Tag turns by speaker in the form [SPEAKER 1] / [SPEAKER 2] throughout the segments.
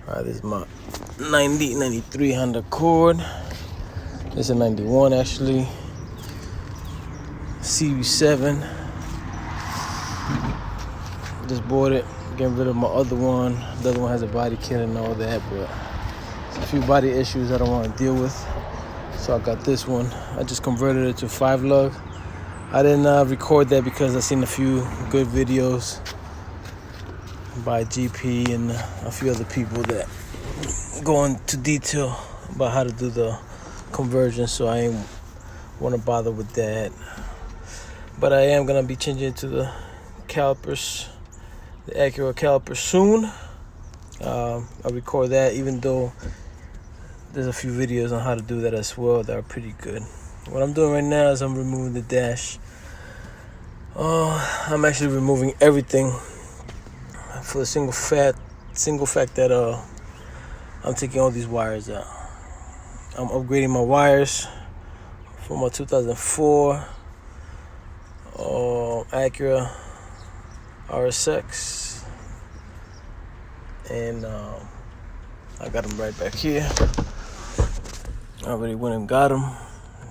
[SPEAKER 1] Alright, this is my 93 Honda Accord. This is a 91 actually. CB7. Just bought it, getting rid of my other one. The other one has a body kit and all that, but it's a few body issues I don't want to deal with. So I got this one. I just converted it to 5-lug. I didn't record that because I seen a few good videos by GP and a few other people that go into detail about how to do the conversion, so I ain't want to bother with that. But I am gonna be changing it to the calipers, the Acura calipers soon. I'll record that, even though there's a few videos on how to do that as well that are pretty good. What I'm doing right now is I'm removing the dash. I'm actually removing everything for the single fact that I'm taking all these wires out. I'm upgrading my wires from my 2004 Acura RSX, and I got them right back here. I already went and got them,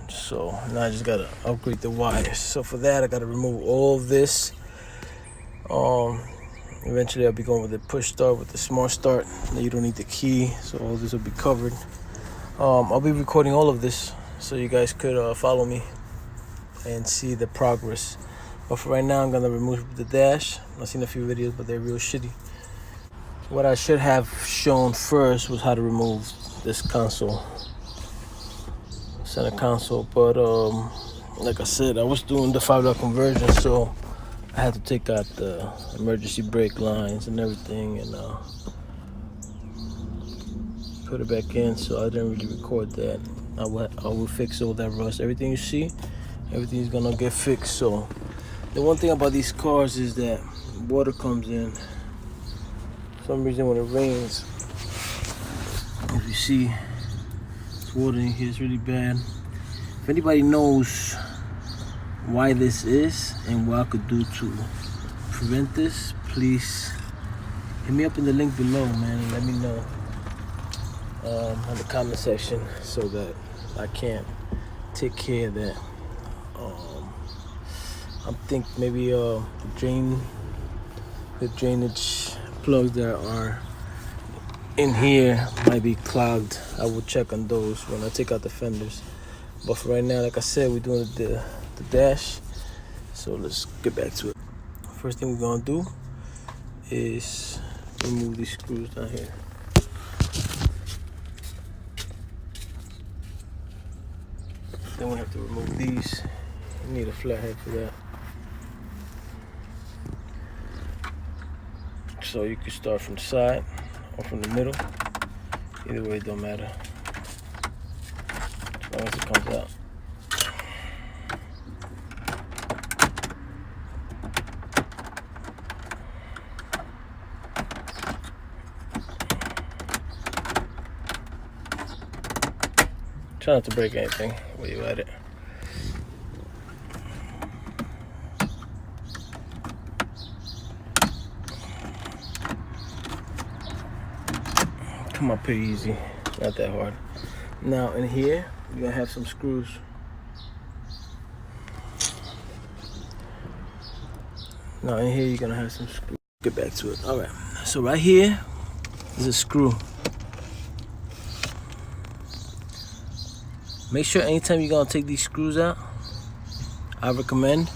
[SPEAKER 1] so now I just gotta upgrade the wires. So for that, I gotta remove all of this. Eventually I'll be going with the push start, with the smart start. You don't need the key, so all this will be covered. I'll be recording all of this so you guys could follow me and see the progress. But for right now, I'm gonna remove the dash. I've seen a few videos, but they're real shitty. What I should have shown first was how to remove this console, center console. But like I said, I was doing the 5-lug conversion, so I had to take out the emergency brake lines and everything and put it back in. So I didn't really record that. I will fix all that rust. Everything you see, everything is gonna get fixed. So the one thing about these cars is that water comes in. For some reason, when it rains, if you see, it's water in here. It's really bad. If anybody knows why this is and what I could do to prevent this, please hit me up in the link below, man, and let me know in the comment section so that I can take care of that. I think maybe the drainage plugs that are in here might be clogged. I will check on those when I take out the fenders. But for right now, like I said, we're doing the dash. So let's get back to it. First thing we're gonna do is remove these screws down here. Then we have to remove these. You need a flathead for that. So you can start from the side or from the middle. Either way, it don't matter, as long as it comes out. Try not to break anything while you're at it. Come out pretty easy, not that hard. Now in here, you're gonna have some screws. Now in here, you're gonna have some screws. Get back to it. All right, so right here is a screw. Make sure anytime you're gonna take these screws out, I recommend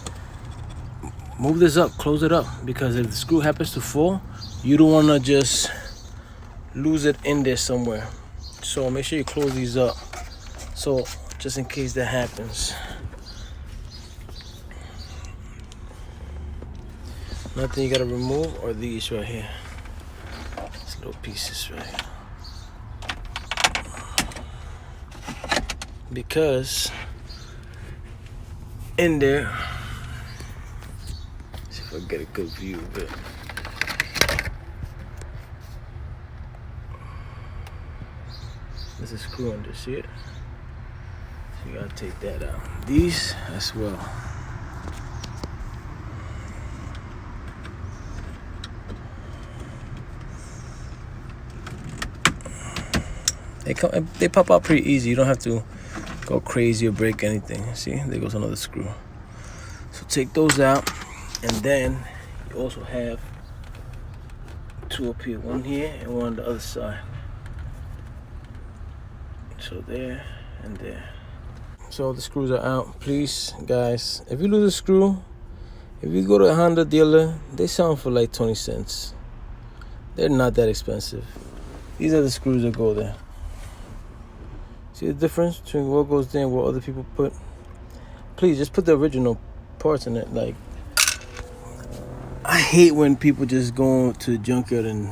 [SPEAKER 1] move this up, close it up, because if the screw happens to fall, you don't wanna just lose it in there somewhere. So make sure you close these up, so just in case that happens. Nothing you gotta remove are these right here. These little pieces right here. Because in there, see if I get a good view of it. There's a screw under, see it? So you gotta take that out. These as well. They pop out pretty easy. You don't have to go crazy or break anything. See, there goes another screw. So take those out, and then you also have two up here, one here and one on the other side. So there and there. So the screws are out. Please, guys, if you lose a screw, if you go to a Honda dealer, they sell them for like 20 cents. They're not that expensive. These are the screws that go there. See the difference between what goes there and what other people put? Please, just put the original parts in it. Like, I hate when people just go to the junkyard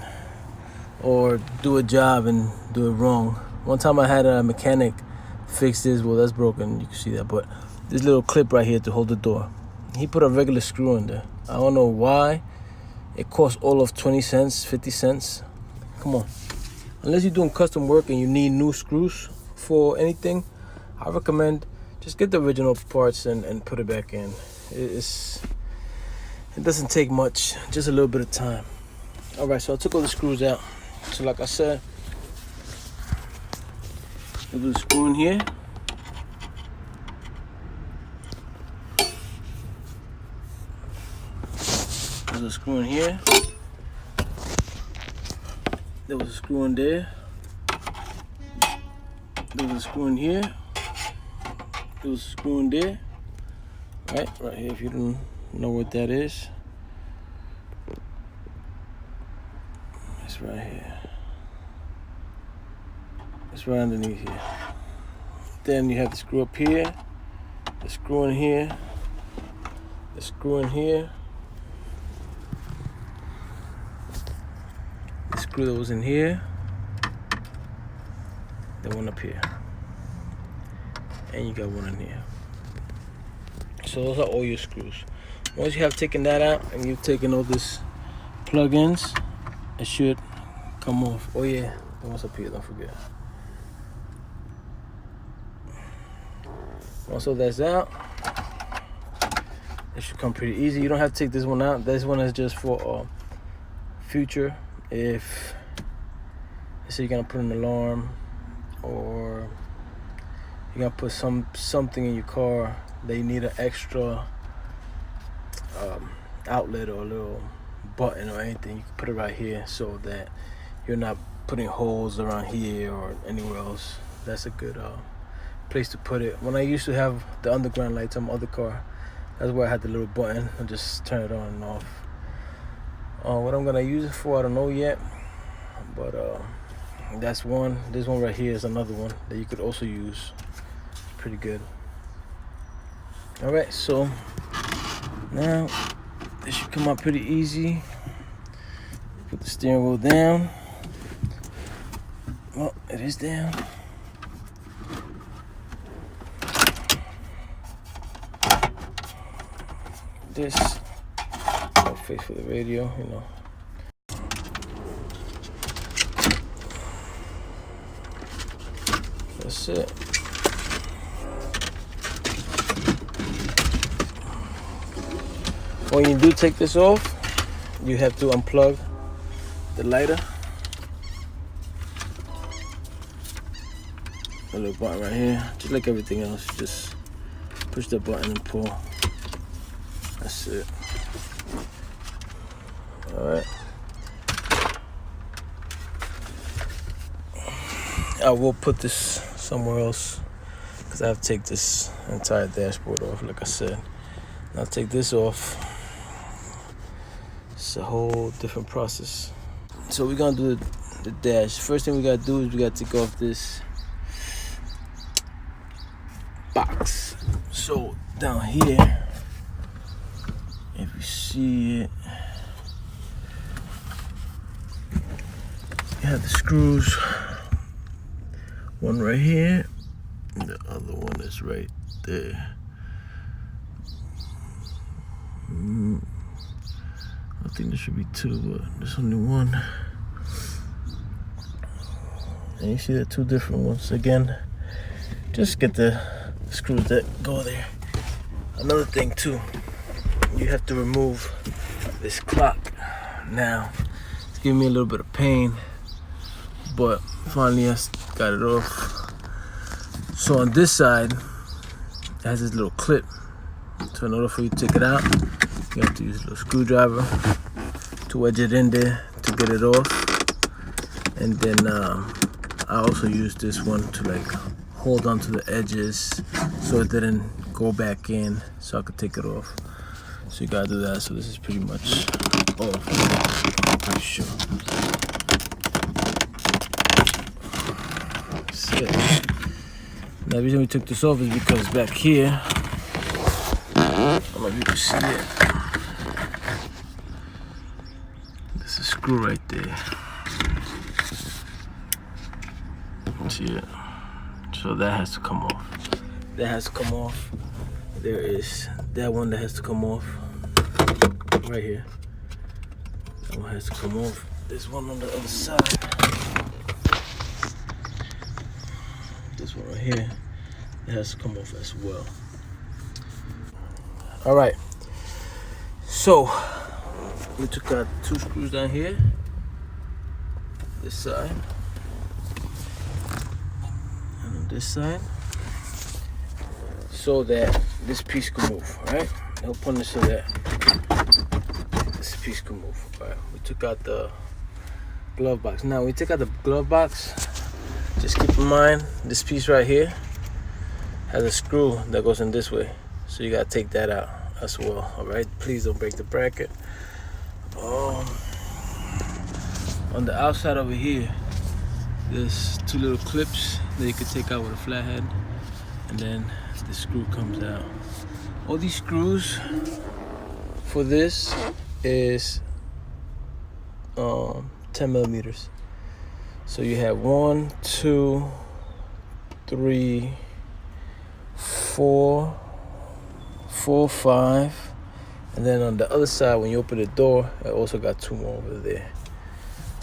[SPEAKER 1] or do a job and do it wrong. One time I had a mechanic fix this. Well, that's broken. You can see that. But this little clip right here to hold the door. He put a regular screw in there. I don't know why. It costs all of 20 cents, 50 cents. Come on. Unless you're doing custom work and you need new screws for anything, I recommend just get the original parts and put it back in. It doesn't take much, just a little bit of time. All right, so I took all the screws out. So like I said, there's a screw in here. There's a screw in here. There was a screw in there. There was a screw in here. There was a screw in there. Right here, if you don't know what that is. It's right here. It's right underneath here. Then you have the screw up here, the screw in here, the screw in here, the screw that was in here, the one up here, and you got one in here. So those are all your screws. Once you have taken that out and you've taken all these plug-ins, it should come off. Oh yeah, the one's up here, don't forget. Once all that's out, it should come pretty easy. You don't have to take this one out. This one is just for future. If let's say you're gonna put an alarm, or you're gonna put something in your car that you need an extra outlet or a little button or anything, you can put it right here so that you're not putting holes around here or anywhere else. That's a good place to put it. When I used to have the underground lights on my other car, that's where I had the little button and just turn it on and off. What I'm gonna use it for, I don't know yet, but that's one. This one right here is another one that you could also use. It's pretty good. All right, so now this should come out pretty easy. Put the steering wheel down. Well, it is down. This face for the radio, you know. That's it. When you do take this off, you have to unplug the lighter. A little button right here, just like everything else. Just push the button and pull. That's it. All right. I will put this somewhere else because I have to take this entire dashboard off, like I said. I'll take this off. It's a whole different process. So we're gonna do the dash. First thing we gotta do is we gotta take off this box. So down here, if you see it, you have the screws. One right here, and the other one is right there. I think there should be two, but there's only one. And you see the two different ones. Again, just get the screws that go there. Another thing too, you have to remove this clock. Now, it's giving me a little bit of pain, but finally got it off. So on this side, it has this little clip. So in order for you to take it out, you have to use a little screwdriver to wedge it in there to get it off. And then I also used this one to like hold onto the edges so it didn't go back in, so I could take it off. So you gotta do that. So this is pretty much off. I'm pretty sure. That's it. Now the reason we took this off is because back here, I don't know if you can see it. There's a screw right there. See it? So that has to come off. That has to come off. There is that one that has to come off. Right here. That one has to come off. There's one on the other side. This one right here. It has to come off as well. Alright. So we took out 2 screws down here. This side. This side, so that this piece can move, right? Help on this so that this piece can move. All right, we took out the glove box. Now, when we take out the glove box, just keep in mind this piece right here has a screw that goes in this way, so you gotta take that out as well. All right, please don't break the bracket. On the outside over here, there's 2 little clips that you could take out with a flathead, and then the screw comes out. All these screws for this is 10 millimeters. So you have 1, 2, 3, 4, 5, and then on the other side, when you open the door, I also got 2 more over there.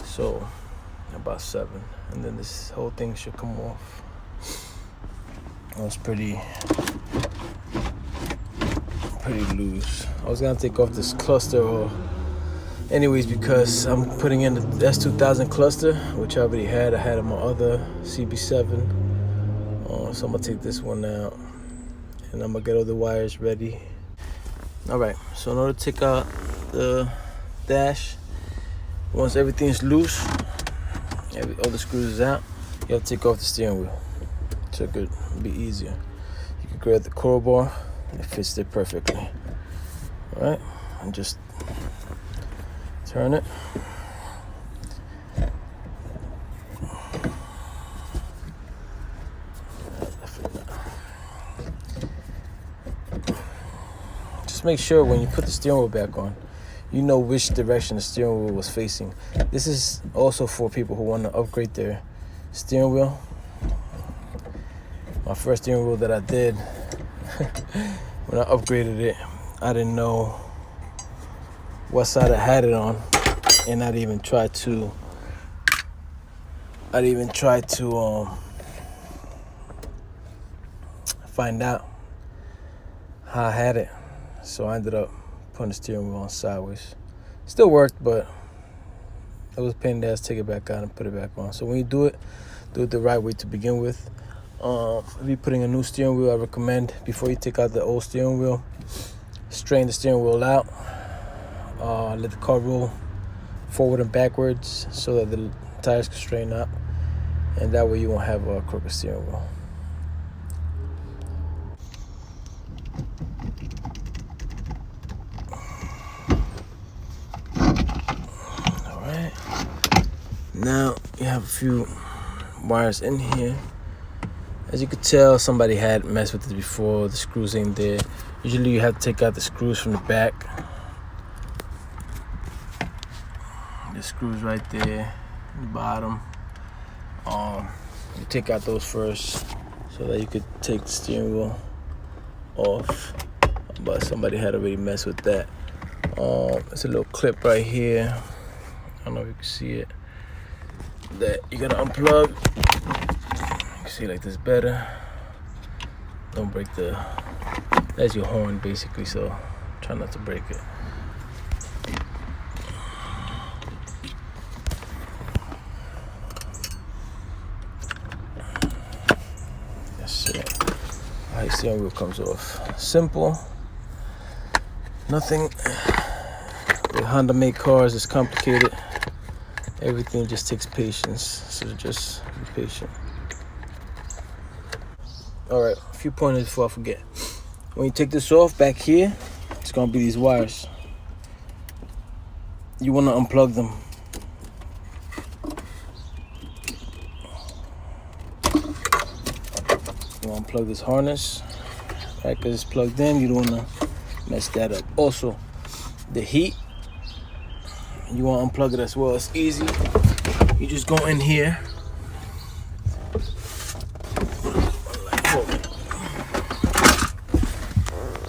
[SPEAKER 1] So about 7, and then this whole thing should come off. That was pretty loose. I was gonna take off this cluster anyways, because I'm putting in the S2000 cluster, which I already had. I had on my other CB7. So I'm gonna take this one out, and I'm gonna get all the wires ready. All right, so in order to take out the dash, once everything's loose, all the screws is out, you have to take off the steering wheel so it could be easier. You can grab the crowbar, it fits there perfectly. All right, and just turn it. Just make sure when you put the steering wheel back on, you know which direction the steering wheel was facing. This is also for people who want to upgrade their steering wheel. My first steering wheel that I did, when I upgraded it, I didn't know what side I had it on, and I didn't even try to find out how I had it. So I ended up putting the steering wheel on sideways. Still worked, but it was a pain in the ass to take it back out and put it back on. So when you do it the right way to begin with. If you're putting a new steering wheel, I recommend before you take out the old steering wheel, straighten the steering wheel out, let the car roll forward and backwards so that the tires can straighten up, and that way you won't have a crooked steering wheel. Alright, now you have a few wires in here. As you could tell, somebody had messed with it before. The screws ain't there. Usually you have to take out the screws from the back. The screws right there, the bottom. You take out those first so that you could take the steering wheel off. But somebody had already messed with that. There's a little clip right here. I don't know if you can see it. That you gotta unplug. You can see like this better. Don't break that's your horn basically, so try not to break it. steering wheel comes off. Simple. Nothing with Honda made cars is complicated. Everything just takes patience, so just be patient. Alright, a few pointers before I forget. When you take this off, back here, it's gonna be these wires. You wanna unplug them. You wanna unplug this harness, right? Because it's plugged in, you don't wanna mess that up. Also, the heat, you wanna unplug it as well. It's easy. You just go in here.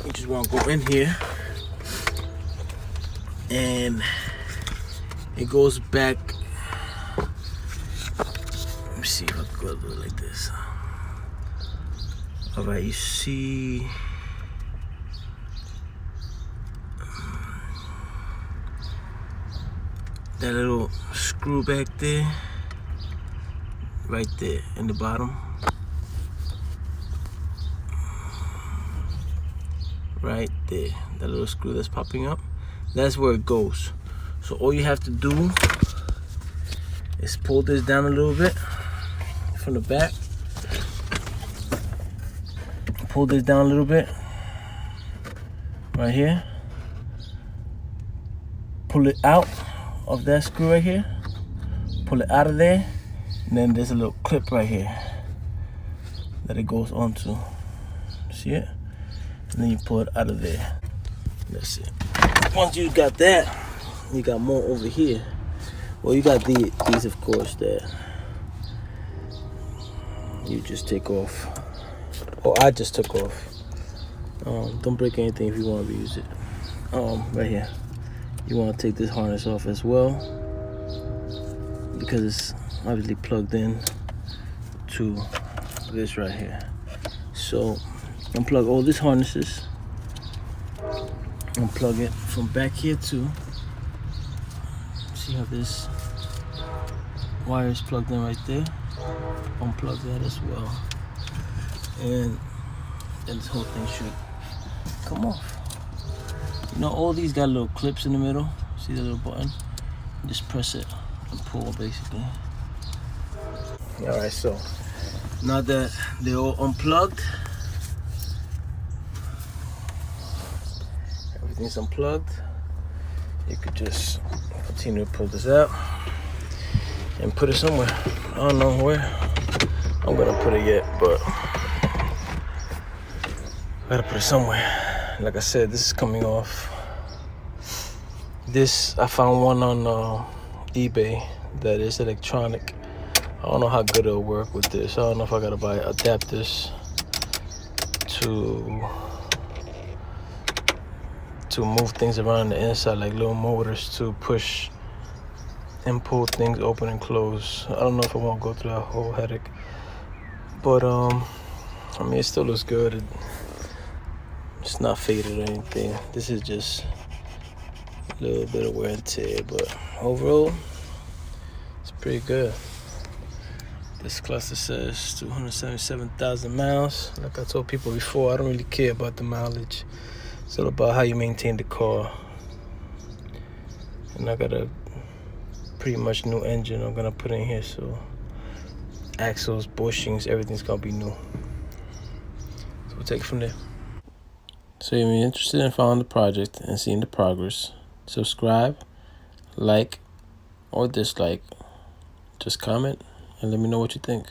[SPEAKER 1] You just wanna go in here, and it goes back. Let me see if I can go do it like this. All right, you see that little screw back there, right there in the bottom, right there, that little screw that's popping up, that's where it goes. So all you have to do is pull this down a little bit from the back. Pull this down a little bit right here. Pull it out of that screw right here. Pull it out of there, and then there's a little clip right here that it goes onto. See it? And then you pull it out of there. That's it. Once you got that, you got more over here. Well, you got these of course, that you just take off. Oh, I just took off. Don't break anything if you want to reuse it. Right here, you want to take this harness off as well, because it's obviously plugged in to this right here. So unplug all these harnesses. Unplug it from back here too. See how this wire is plugged in right there? Unplug that as well. And then this whole thing should come off. You know, all these got little clips in the middle. See the little button? Just press it and pull, basically. Alright, so now that they're all unplugged, everything's unplugged, you could just continue to pull this out and put it somewhere. I don't know where I'm gonna put it yet, but I gotta put it somewhere. Like I said, this is coming off. This, I found one on eBay that is electronic. I don't know how good it'll work with this. I don't know if I gotta buy adapters to move things around the inside, like little motors to push and pull things open and close. I don't know if I want to go through that whole headache, but I mean, it still looks good. It's not faded or anything. This is just a little bit of wear and tear, but overall, it's pretty good. This cluster says 277,000 miles. Like I told people before, I don't really care about the mileage. It's all about how you maintain the car. And I got a pretty much new engine I'm gonna put in here, so axles, bushings, everything's gonna be new. So we'll take it from there. So if you're interested in following the project and seeing the progress, subscribe, like, or dislike. Just comment and let me know what you think.